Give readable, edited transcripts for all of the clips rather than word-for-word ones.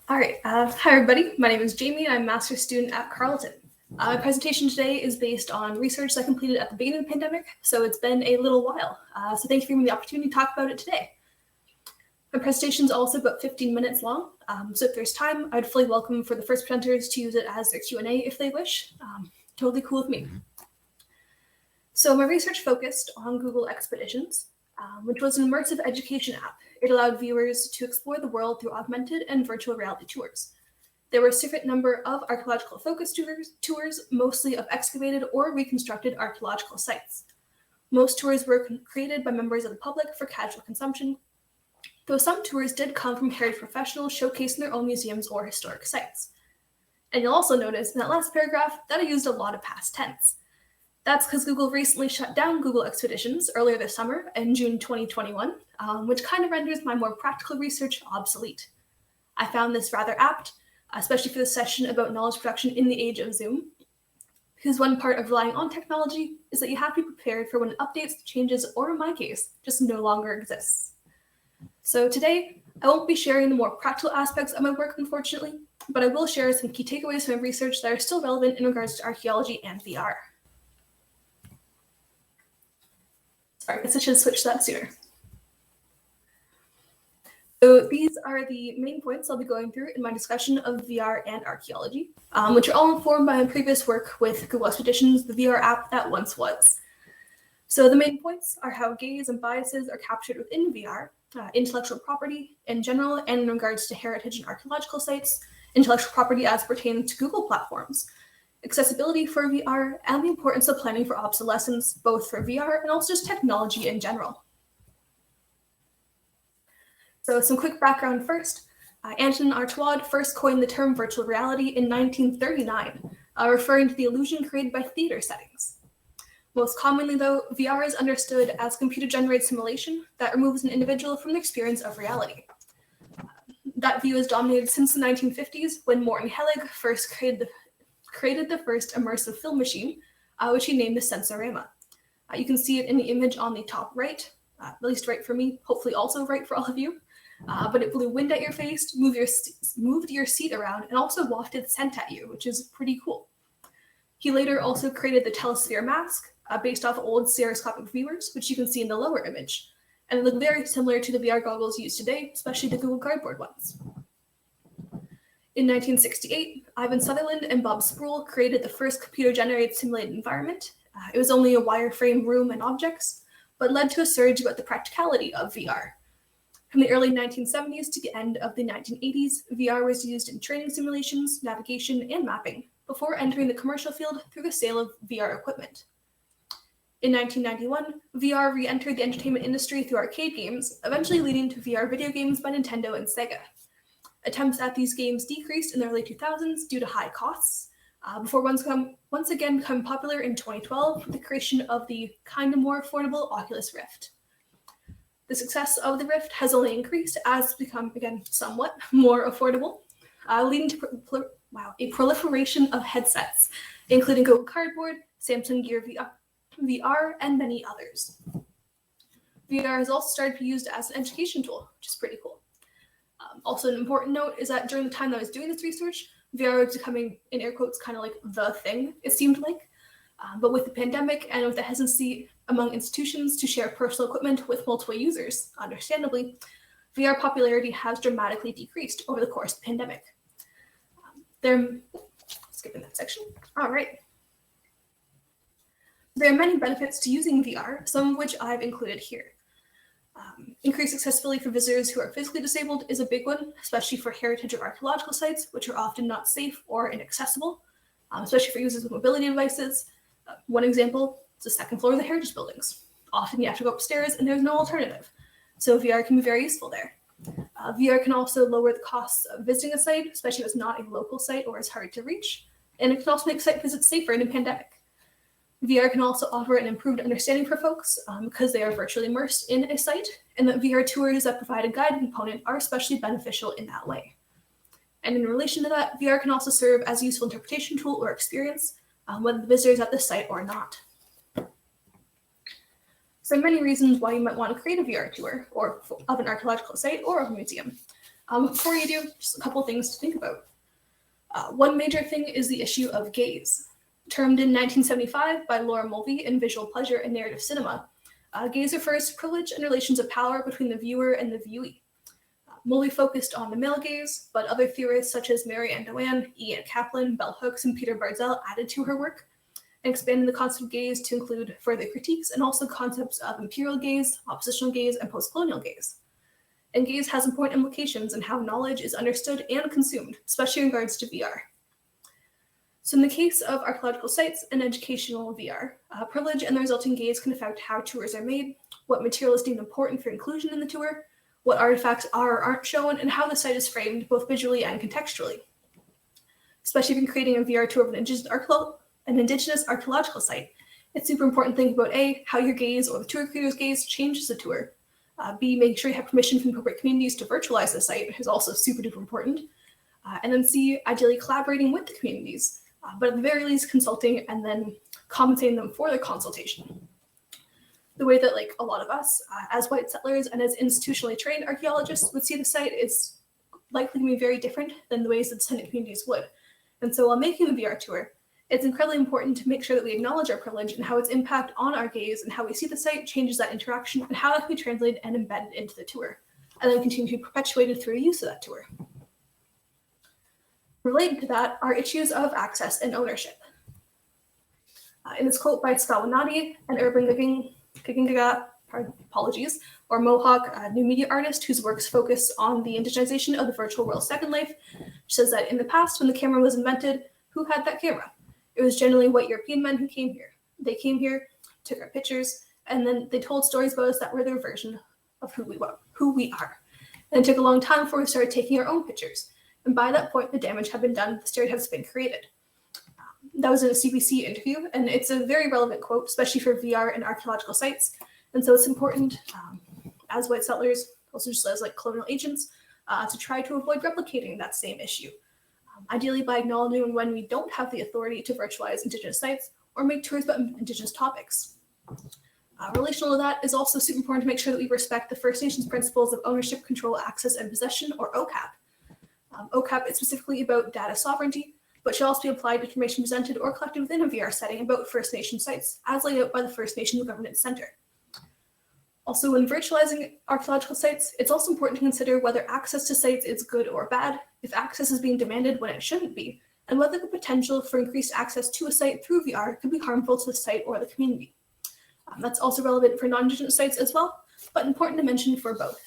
All right. Hi, everybody. My name is Jaime. I'm a master's student at Carleton. My presentation today is based on research that I completed at the beginning of the pandemic, so it's been a little while. So thank you for giving me the opportunity to talk about it today. My presentation is also about 15 minutes long, so if there's time, I'd fully welcome for the first presenters to use it as their Q&A if they wish. Totally cool with me. So my research focused on Google Expeditions, which was an immersive education app. It allowed viewers to explore the world through augmented and virtual reality tours. There were a significant number of archaeological-focused tours, mostly of excavated or reconstructed archaeological sites. Most tours were created by members of the public for casual consumption, though some tours did come from heritage professionals showcasing their own museums or historic sites. And you'll also notice in that last paragraph that I used a lot of past tense. That's because Google recently shut down Google Expeditions earlier this summer in June 2021, which kind of renders my more practical research obsolete. I found this rather apt, especially for the session about knowledge production in the age of Zoom, because one part of relying on technology is that you have to be prepared for when it updates, changes, or in my case, just no longer exists. So today, I won't be sharing the more practical aspects of my work, unfortunately, but I will share some key takeaways from my research that are still relevant in regards to archaeology and VR. Sorry, I guess I should have switched that sooner. So these are the main points I'll be going through in my discussion of VR and archaeology, which are all informed by my previous work with Google Expeditions, the VR app that once was. So the main points are how gaze and biases are captured within VR, intellectual property in general, and in regards to heritage and archaeological sites, intellectual property as pertains to Google platforms, accessibility for VR, and the importance of planning for obsolescence, both for VR and also just technology in general. So some quick background first. Antonin Artaud first coined the term virtual reality in 1939, referring to the illusion created by theater settings. Most commonly, though, VR is understood as computer-generated simulation that removes an individual from the experience of reality. That view is dominated since the 1950s, when Morten Hellig first created the first immersive film machine, which he named the Sensorama. You can see it in the image on the top right, at least right for me, hopefully also right for all of you. But it blew wind at your face, moved your seat around, and also wafted scent at you, which is pretty cool. He later also created the Telesphere mask, based off old stereoscopic viewers, which you can see in the lower image. And they look very similar to the VR goggles used today, especially the Google Cardboard ones. In 1968, Ivan Sutherland and Bob Sproul created the first computer-generated simulated environment. It was only a wireframe room and objects, but led to a surge about the practicality of VR. From the early 1970s to the end of the 1980s, VR was used in training simulations, navigation, and mapping, before entering the commercial field through the sale of VR equipment. In 1991, VR re-entered the entertainment industry through arcade games, eventually leading to VR video games by Nintendo and Sega. Attempts at these games decreased in the early 2000s due to high costs, before once again becoming popular in 2012 with the creation of the kind of more affordable Oculus Rift. The success of the Rift has only increased as it's become, again, somewhat more affordable, leading to a proliferation of headsets, including Google Cardboard, Samsung Gear VR, and many others. VR has also started to be used as an education tool, which is pretty cool. Also, an important note is that during the time that I was doing this research, VR was becoming, in air quotes, kind of like the thing, it seemed like. But with the pandemic and with the hesitancy among institutions to share personal equipment with multiple users, understandably, VR popularity has dramatically decreased over the course of the pandemic. Skipping that section. All right. There are many benefits to using VR, some of which I've included here. Increased accessibility for visitors who are physically disabled is a big one, especially for heritage or archaeological sites, which are often not safe or inaccessible, especially for users with mobility devices. One example is the second floor of the heritage buildings. Often you have to go upstairs and there's no alternative. So VR can be very useful there. VR can also lower the costs of visiting a site, especially if it's not a local site or it's hard to reach. And it can also make site visits safer in a pandemic. VR can also offer an improved understanding for folks because they are virtually immersed in a site, and that VR tours that provide a guide component are especially beneficial in that way. And in relation to that, VR can also serve as a useful interpretation tool or experience, whether the visitor is at the site or not. So many reasons why you might want to create a VR tour of an archaeological site or of a museum. Before you do, just a couple things to think about. One major thing is the issue of gaze. Termed in 1975 by Laura Mulvey in Visual Pleasure and Narrative Cinema, gaze refers to privilege and relations of power between the viewer and the viewee. Mulvey focused on the male gaze, but other theorists such as Mary Ann Doane, Ian Kaplan, Bell Hooks, and Peter Barzell added to her work and expanded the concept of gaze to include further critiques and also concepts of imperial gaze, oppositional gaze, and post-colonial gaze. And gaze has important implications in how knowledge is understood and consumed, especially in regards to VR. So in the case of archaeological sites and educational VR, privilege and the resulting gaze can affect how tours are made, what material is deemed important for inclusion in the tour, what artifacts are or aren't shown, and how the site is framed both visually and contextually. Especially if you're creating a VR tour of an indigenous archaeological site, it's super important to think about A, how your gaze or the tour creator's gaze changes the tour. B, making sure you have permission from appropriate communities to virtualize the site is also super duper important. And then C, ideally collaborating with the communities, but at the very least consulting and then compensating them for their consultation. The way that a lot of us, as white settlers and as institutionally trained archaeologists would see the site is likely to be very different than the ways that descendant communities would. And so while making the VR tour, it's incredibly important to make sure that we acknowledge our privilege and how its impact on our gaze and how we see the site changes that interaction and how that can be translated and embedded into the tour, and then continue to be perpetuated through use of that tour. Related to that are issues of access and ownership. In this quote by Scawanati, an urban Gigingaga, apologies, or Mohawk new media artist whose works focus on the indigenization of the virtual world's second life, says that in the past, when the camera was invented, who had that camera? It was generally white European men who came here. They came here, took our pictures, and then they told stories about us that were their version of who we are. And it took a long time before we started taking our own pictures. And by that point, the damage had been done, the stereotypes had been created. That was in a CBC interview, and it's a very relevant quote, especially for VR and archaeological sites. And so it's important, as white settlers, also just as colonial agents, to try to avoid replicating that same issue. Ideally by acknowledging when we don't have the authority to virtualize Indigenous sites or make tours about Indigenous topics. Relational to that is also super important to make sure that we respect the First Nations principles of ownership, control, access, and possession, or OCAP. OCAP is specifically about data sovereignty, but should also be applied to information presented or collected within a VR setting about First Nation sites, as laid out by the First Nations Governance Center. Also, when virtualizing archaeological sites, it's also important to consider whether access to sites is good or bad, if access is being demanded when it shouldn't be, and whether the potential for increased access to a site through VR could be harmful to the site or the community. That's also relevant for non-Indigenous sites as well, but important to mention for both.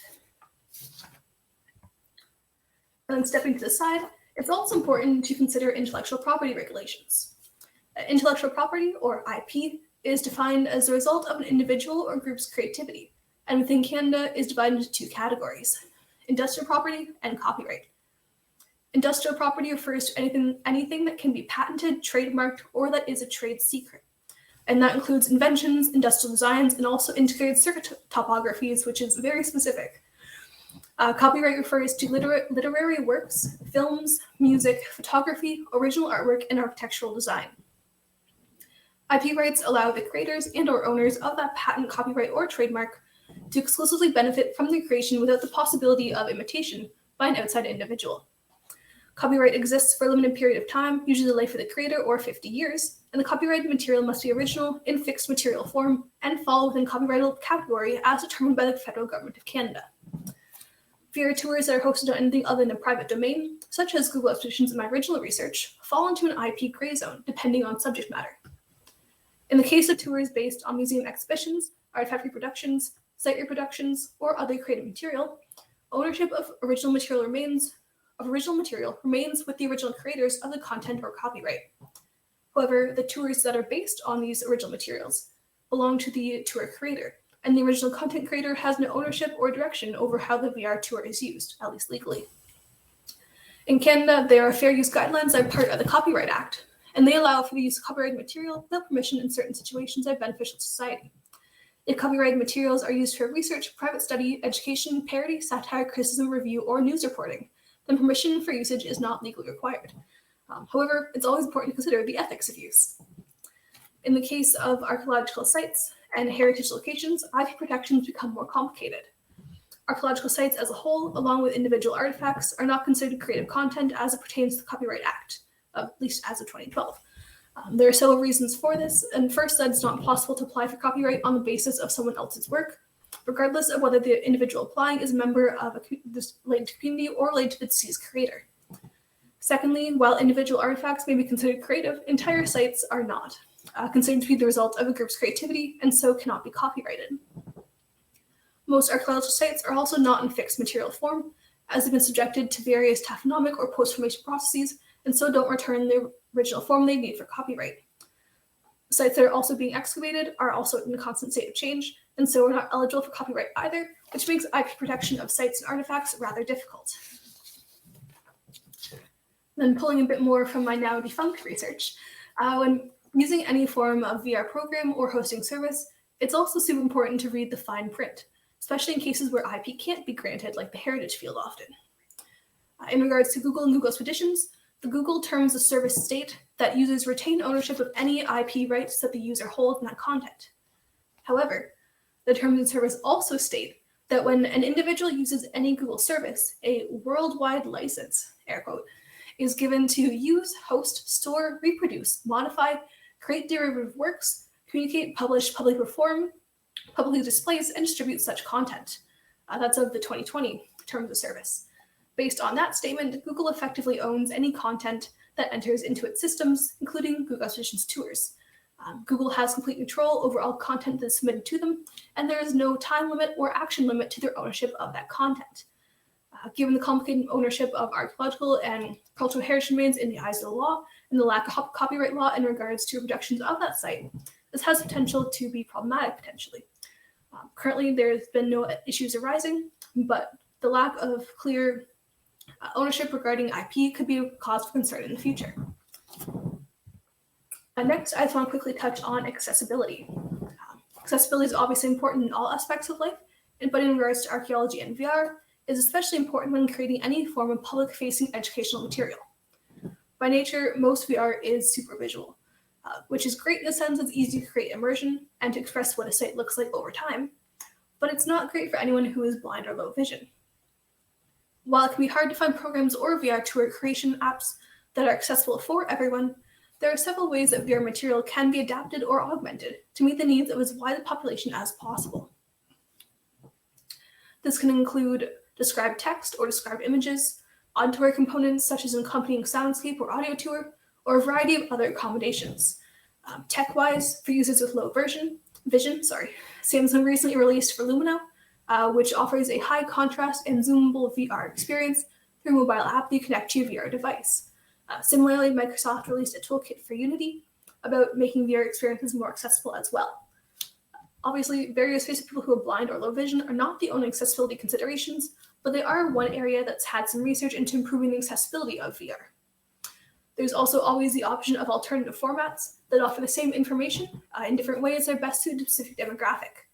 And then stepping to the side, it's also important to consider intellectual property regulations. Intellectual property, or IP, is defined as the result of an individual or group's creativity, and within Canada is divided into two categories: industrial property and copyright. Industrial property refers to anything that can be patented, trademarked, or that is a trade secret. And that includes inventions, industrial designs, and also integrated circuit topographies, which is very specific. Copyright refers to literary works, films, music, photography, original artwork, and architectural design. IP rights allow the creators and or owners of that patent, copyright, or trademark to exclusively benefit from the creation without the possibility of imitation by an outside individual. Copyright exists for a limited period of time, usually the life of the creator or 50 years, and the copyrighted material must be original in fixed material form and fall within copyrightable category as determined by the federal government of Canada. VR tours that are hosted on anything other than a private domain, such as Google Expeditions in my original research, fall into an IP gray zone, depending on subject matter. In the case of tours based on museum exhibitions, artifact reproductions, site reproductions, or other created material, ownership of original material remains with the original creators of the content or copyright. However, the tours that are based on these original materials belong to the tour creator, and the original content creator has no ownership or direction over how the VR tour is used, at least legally. In Canada, there are fair use guidelines that are part of the Copyright Act, and they allow for the use of copyrighted material without permission in certain situations that are beneficial to society. If copyrighted materials are used for research, private study, education, parody, satire, criticism, review, or news reporting, then permission for usage is not legally required. However, it's always important to consider the ethics of use. In the case of archaeological sites and heritage locations, IP protections become more complicated. Archaeological sites as a whole, along with individual artifacts, are not considered creative content as it pertains to the Copyright Act, at least as of 2012. There are several reasons for this, and first, that it's not possible to apply for copyright on the basis of someone else's work, regardless of whether the individual applying is a member of this related community or related to the deceased creator. Secondly, while individual artifacts may be considered creative, entire sites are not, considered to be the result of a group's creativity and so cannot be copyrighted. Most archaeological sites are also not in fixed material form, as they've been subjected to various taphonomic or post-formation processes and so don't return the original form they need for copyright. Sites that are also being excavated are also in a constant state of change, and so are not eligible for copyright either, which makes IP protection of sites and artifacts rather difficult. Then pulling a bit more from my now defunct research, when using any form of VR program or hosting service, it's also super important to read the fine print, especially in cases where IP can't be granted, like the heritage field often. In regards to Google and Google Expeditions, the Google terms of service state that users retain ownership of any IP rights that the user holds in that content. However, the terms of service also state that when an individual uses any Google service, a worldwide license, air quote, is given to use, host, store, reproduce, modify, create derivative works, communicate, publish, publicly perform, publicly displays, and distribute such content. That's of the 2020 terms of service. Based on that statement, Google effectively owns any content that enters into its systems, including Google Expeditions tours. Google has complete control over all content that's submitted to them, and there is no time limit or action limit to their ownership of that content. Given the complicated ownership of archaeological and cultural heritage remains in the eyes of the law, and the lack of copyright law in regards to reproductions of that site, this has potential to be problematic potentially. Currently, there's been no issues arising, but the lack of clear ownership regarding IP could be a cause for concern in the future. Next, I just want to quickly touch on accessibility. Accessibility is obviously important in all aspects of life, but in regards to archaeology and VR, is especially important when creating any form of public-facing educational material. By nature, most VR is super visual, which is great in the sense it's easy to create immersion and to express what a site looks like over time, but it's not great for anyone who is blind or low vision. While it can be hard to find programs or VR tour creation apps that are accessible for everyone, there are several ways that VR material can be adapted or augmented to meet the needs of as wide a population as possible. This can include described text or described images, auditory components such as an accompanying soundscape or audio tour, or a variety of other accommodations. Tech-wise, for users with low vision, Samsung recently released for Lumino, which offers a high contrast and zoomable VR experience through a mobile app that you connect to your VR device. Similarly, Microsoft released a toolkit for Unity about making VR experiences more accessible as well. Obviously, various ways of people who are blind or low vision are not the only accessibility considerations, but they are one area that's had some research into improving the accessibility of VR. There's also always the option of alternative formats that offer the same information in different ways that are best suited to a specific demographic.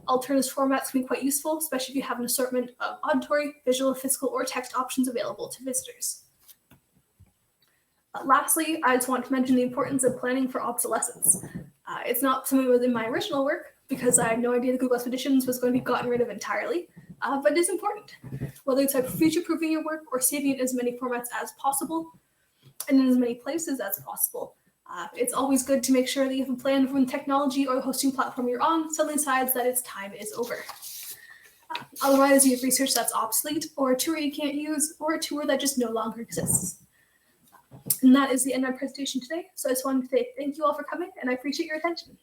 Alternative formats can be quite useful, especially if you have an assortment of auditory, visual, physical, or text options available to visitors. Lastly, I just want to mention the importance of planning for obsolescence. It's not something that was in my original work because I had no idea the Google Expeditions was going to be gotten rid of entirely, but it is important. Whether it's like future-proofing your work or saving it in as many formats as possible and in as many places as possible, it's always good to make sure that you have a plan for when the technology or the hosting platform you're on suddenly decides that its time is over. Otherwise, you have research that's obsolete, or a tour you can't use, or a tour that just no longer exists. And that is the end of my presentation today. So I just wanted to say thank you all for coming, and I appreciate your attention.